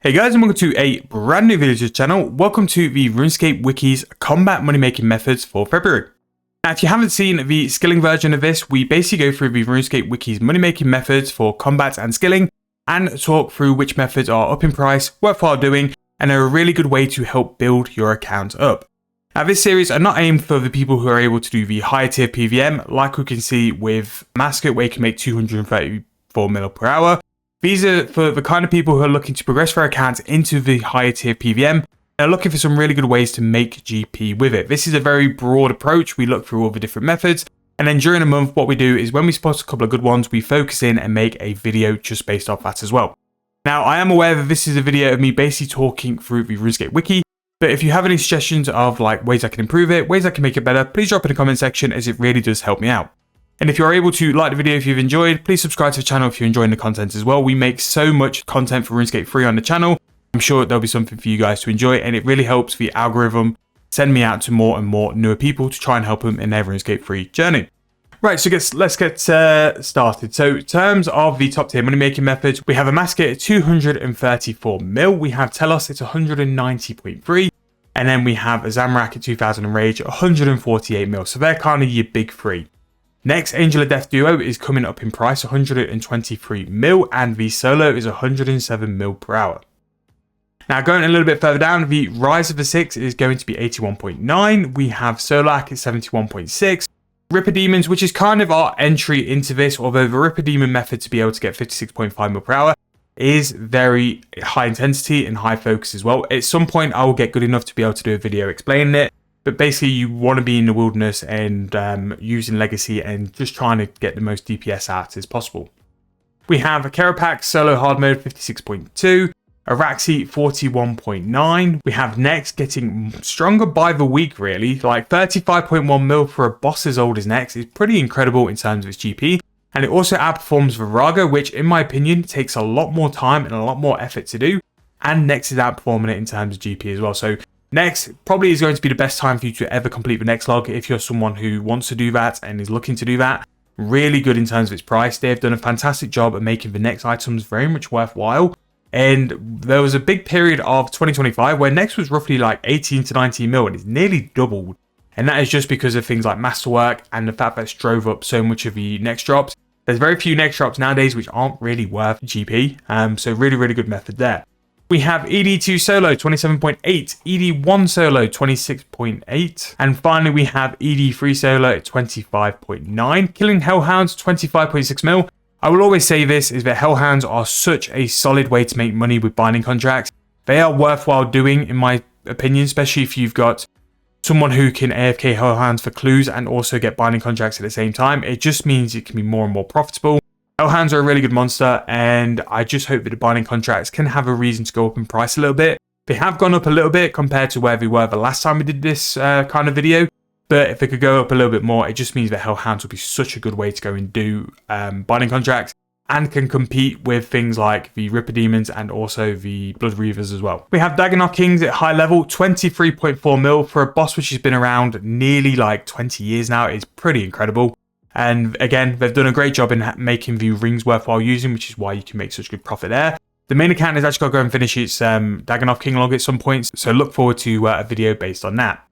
Hey guys, and welcome to a brand new video to the channel. Welcome to the Runescape Wiki's combat money making methods for February. Now, if you haven't seen the skilling version of this, we basically go through the Runescape Wiki's money making methods for combat and skilling and talk through which methods are up in price, worthwhile doing, and are a really good way to help build your account up. Now, this series are not aimed for the people who are able to do the higher tier PVM, like we can see with Mascot, where you can make 234 mil per hour. These are for the kind of people who are looking to progress their accounts into the higher tier PVM and are looking for some really good ways to make GP with it. This is a very broad approach. We look through all the different methods, and then during a month, what we do is when we spot a couple of good ones, we focus in and make a video just based off that as well. Now, I am aware that this is a video of me basically talking through the Runescape Wiki, but if you have any suggestions of like ways I can improve it, ways I can make it better, please drop in the comment section, as it really does help me out. And if you're able to like the video if you've enjoyed, please subscribe to the channel if you're enjoying the content as well. We make so much content for RuneScape free on the channel. I'm sure there'll be something for you guys to enjoy, and it really helps the algorithm send me out to more and more newer people to try and help them in their RuneScape free journey. Right, so let's get started. So in terms of the top tier money making methods, we have a Mascot at 234 mil. We have Telos, it's 190.3. And then we have a Zamrak at 2000 and Rage at 148 mil. So they're kind of your big three. Next, Angel of Death Duo is coming up in price, 123 mil, and the Solo is 107 mil per hour. Now, going a little bit further down, the Rise of the Six is going to be 81.9. We have Solak at 71.6. Ripper Demons, which is kind of our entry into this, although the Ripper Demon method to be able to get 56.5 mil per hour is very high intensity and high focus as well. At some point, I will get good enough to be able to do a video explaining it. But basically, you want to be in the wilderness and using Legacy and just trying to get the most DPS out as possible. We have a Kerapax Solo Hard Mode 56.2, Araxi 41.9. We have Nex getting stronger by the week, really. Like 35.1 mil for a boss as old as Nex is pretty incredible in terms of its GP. And it also outperforms Virago, which in my opinion takes a lot more time and a lot more effort to do. And Nex is outperforming it in terms of GP as well. So Next probably is going to be the best time for you to ever complete the Next log if you're someone who wants to do that and is looking to do that. Really good in terms of its price. They've done a fantastic job at making the Next items very much worthwhile. And there was a big period of 2025 where Next was roughly like 18 to 19 mil, and it's nearly doubled. And that is just because of things like Masterwork and the fact that it's drove up so much of the Next drops. There's very few Next drops nowadays which aren't really worth GP. So really good method there. We have ED2 Solo 27.8, ED1 Solo 26.8, and finally we have ED3 Solo at 25.9. Killing Hellhounds 25.6 mil. I will always say this, is that Hellhounds are such a solid way to make money with binding contracts. They are worthwhile doing in my opinion, especially if you've got someone who can AFK Hellhounds for clues and also get binding contracts at the same time. It just means it can be more and more profitable. Hellhounds are a really good monster, and I just hope that the binding contracts can have a reason to go up in price a little bit. They have gone up a little bit compared to where they were the last time we did this kind of video, but if they could go up a little bit more, it just means that Hellhounds will be such a good way to go and do binding contracts and can compete with things like the Ripper Demons and also the Blood Reavers as well. We have Dagannoth Kings at high level, 23.4 mil for a boss which has been around nearly like 20 years now. It's pretty incredible. And again, they've done a great job in making the rings worthwhile using, which is why you can make such good profit there. The main account has actually got to go and finish its Dagannoth King log at some point, so look forward to a video based on that.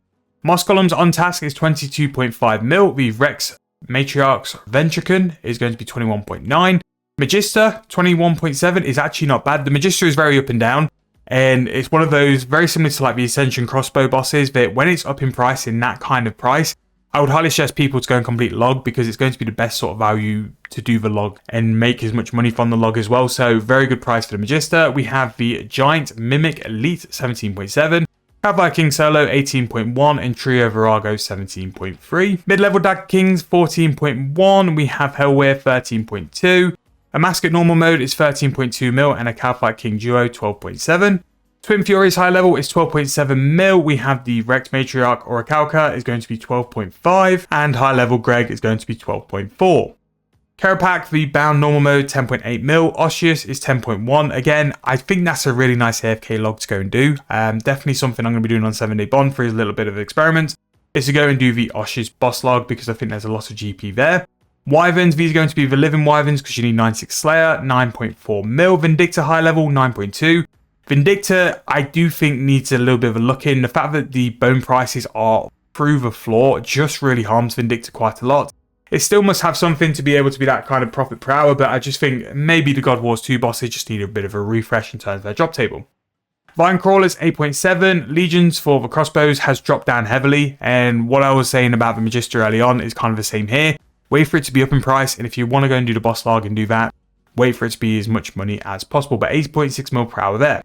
Moss Columns on task is 22.5 mil. The Rex Matriarch's Ventricon is going to be 21.9. Magister 21.7 is actually not bad. The Magister is very up and down, and it's one of those very similar to like the Ascension crossbow bosses that when it's up in price in that kind of price, I would highly suggest people to go and complete log, because it's going to be the best sort of value to do the log and make as much money from the log as well. So very good price for the Magister. We have the Giant Mimic Elite 17.7, Cavalry King Solo 18.1, and Trio Virago 17.3. Mid-level Dagger Kings 14.1. We have Hellweir 13.2. A Mascot normal mode is 13.2 mil, and a Calfight King Duo 12.7. Twin Fury's high level is 12.7 mil. We have the Rex Matriarch Orichalca is going to be 12.5, and high level Greg is going to be 12.4. Kerapax, the bound normal mode, 10.8 mil. Osseous is 10.1. Again, I think that's a really nice AFK log to go and do. Definitely something I'm going to be doing on 7-Day Bond for a little bit of experiment, is to go and do the Osseous boss log, because I think there's a lot of GP there. Wyverns, these are going to be the Living Wyverns because you need 96 Slayer, 9.4 mil. Vindicta high level, 9.2. Vindicta, I do think needs a little bit of a look in. The fact that the bone prices are through the floor just really harms Vindicta quite a lot. It still must have something to be able to be that kind of profit per hour, but I just think maybe the God Wars 2 bosses just need a bit of a refresh in terms of their drop table. Vine Crawlers 8.7, Legions for the crossbows has dropped down heavily, and what I was saying about the Magister early on is kind of the same here. Wait for it to be up in price, and if you want to go and do the boss log and do that, wait for it to be as much money as possible, but 8.6 mil per hour there.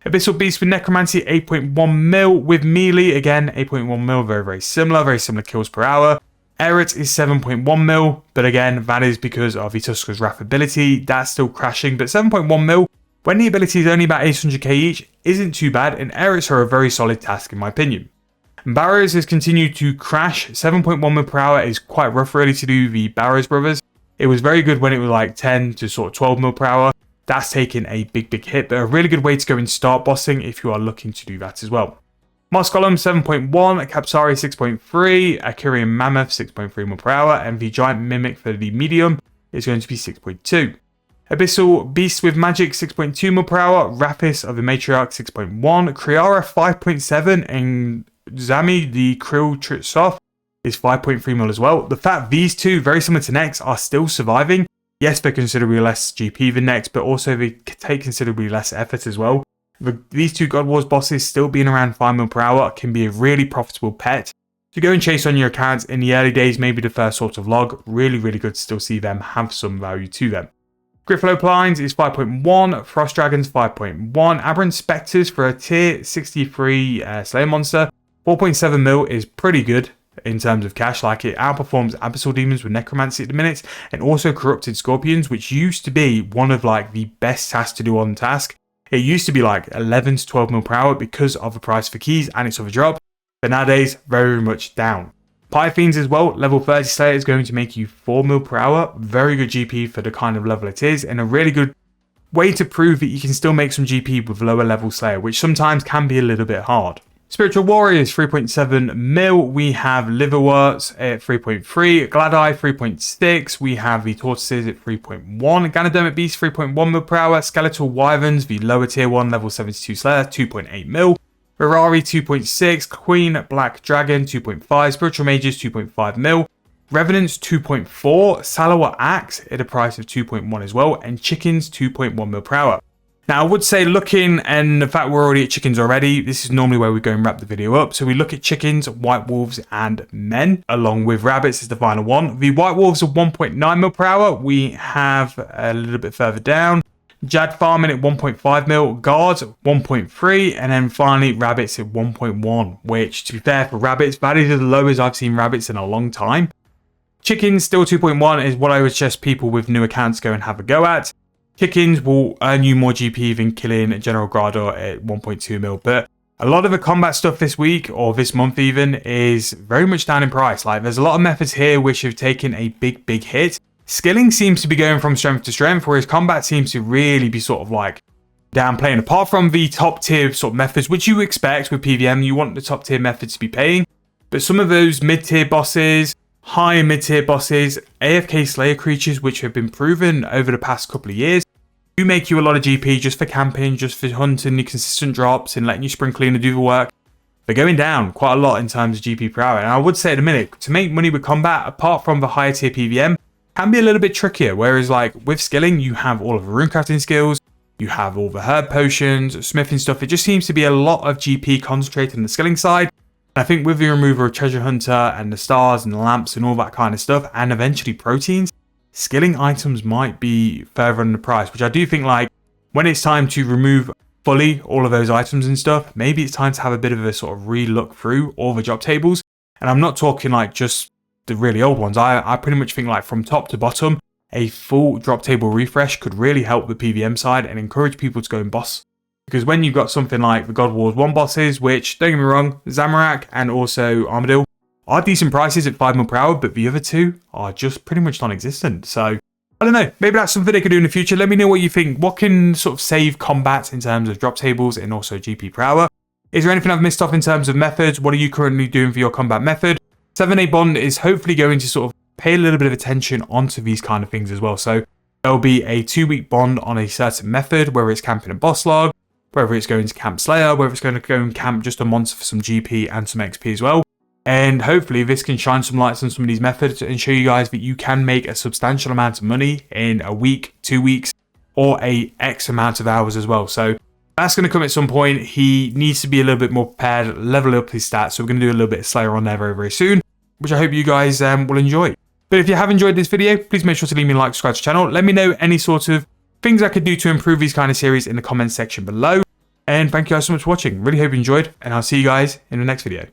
Abyssal Beast with Necromancy 8.1 mil, with melee again 8.1 mil, very similar kills per hour. Eret is 7.1 mil, but again, that is because of Ituska's Wrath ability. That's still crashing, but 7.1 mil, when the ability is only about 800k each, isn't too bad, and Erets are a very solid task in my opinion. Barrows has continued to crash. 7.1 mil per hour is quite rough really to do the Barrows brothers. It was very good when it was like 10 to sort of 12 mil per hour. That's taken a big hit, but a really good way to go and start bossing if you are looking to do that as well. Moss Golem 7.1, Kapsari 6.3, Akirian Mammoth 6.3 mil per hour, and the Giant Mimic for the medium is going to be 6.2. Abyssal Beast with Magic 6.2 mil per hour, Rapis of the Matriarch 6.1, Kriara 5.7, and Zami the Krill Tritsoth is 5.3 mil as well. The fact these two, very similar to Nex, are still surviving. Yes, they're considerably less GP than Nex, but also they take considerably less effort as well. These two God Wars bosses still being around 5 mil per hour can be a really profitable pet to go and chase on your accounts in the early days, maybe the first sort of log. Really good to still see them have some value to them. Griffalo Plines is 5.1, Frost Dragons 5.1, Aberrant Spectres for a tier 63 Slayer monster. 4.7 mil is pretty good in terms of cash, like it outperforms Abyssal Demons with Necromancy at the minute, and also Corrupted Scorpions, which used to be one of like the best tasks to do on task. It used to be like 11 to 12 mil per hour because of the price for keys and its other drop, but nowadays very much down. Pythians as well, level 30 Slayer is going to make you 4 mil per hour, very good GP for the kind of level it is, and a really good way to prove that you can still make some GP with lower level Slayer, which sometimes can be a little bit hard. Spiritual Warriors 3.7 mil, we have Liverworts at 3.3, Gladeye 3.6, we have the Tortoises at 3.1, Ganodermic Beast 3.1 mil per hour, Skeletal Wyverns, the lower tier 1 level 72 Slayer 2.8 mil, Ferrari 2.6, Queen Black Dragon 2.5, Spiritual Mages 2.5 mil, Revenants 2.4, Salawa Axe at a price of 2.1 as well, and Chickens 2.1 mil per hour. Now, I would say looking, and the fact we're already at chickens already, this is normally where we go and wrap the video up. So we look at chickens, white wolves, and men, along with rabbits is the final one. The white wolves are 1.9 mil per hour. We have a little bit further down Jad farming at 1.5 mil, guards 1.3, and then finally rabbits at 1.1, which to be fair for rabbits, that is as low as I've seen rabbits in a long time. Chickens still 2.1 is what I would suggest people with new accounts go and have a go at. Chickens will earn you more GP than killing General Grador at 1.2 mil, but a lot of the combat stuff this week, or this month even, is very much down in price. Like, there's a lot of methods here which have taken a big hit. Skilling seems to be going from strength to strength, whereas combat seems to really be sort of like downplaying. Apart from the top tier sort of methods, which you expect with PVM, you want the top tier methods to be paying. But some of those mid-tier bosses, high and mid-tier bosses, AFK Slayer creatures, which have been proven over the past couple of years, do make you a lot of GP just for camping, just for hunting your consistent drops and letting you spring clean and do the work. They're going down quite a lot in terms of GP per hour. And I would say at a minute, to make money with combat, apart from the higher tier PVM, can be a little bit trickier. Whereas like with skilling, you have all of the runecrafting skills, you have all the herb potions, smithing stuff. It just seems to be a lot of GP concentrated on the skilling side. And I think with the removal of Treasure Hunter and the stars and the lamps and all that kind of stuff, and eventually proteins, skilling items might be further in the price, which I do think like when it's time to remove fully all of those items and stuff, maybe it's time to have a bit of a sort of re-look through all the drop tables. And I'm not talking like just the really old ones. I pretty much think like from top to bottom, a full drop table refresh could really help the PVM side and encourage people to go and boss. Because when you've got something like the God Wars 1 bosses, which, don't get me wrong, Zamorak and also Armadillo are decent prices at 5 mil per hour, but the other two are just pretty much non-existent. So, I don't know, maybe that's something they could do in the future. Let me know what you think. What can sort of save combat in terms of drop tables and also GP per hour? Is there anything I've missed off in terms of methods? What are you currently doing for your combat method? 7A Bond is hopefully going to sort of pay a little bit of attention onto these kind of things as well. So, there'll be a 2-week bond on a certain method, whether it's camping and boss log, whether it's going to camp Slayer, whether it's going to go and camp just a monster for some GP and some XP as well. And hopefully this can shine some lights on some of these methods and show you guys that you can make a substantial amount of money in a week, 2 weeks, or a X amount of hours as well. So that's going to come at some point. He needs to be a little bit more prepared, level up his stats. So we're going to do a little bit of Slayer on there very, very soon, which I hope you guys will enjoy. But if you have enjoyed this video, please make sure to leave me a like, subscribe to the channel. Let me know any sort of things I could do to improve these kind of series in the comments section below. And thank you guys so much for watching. Really hope you enjoyed, and I'll see you guys in the next video.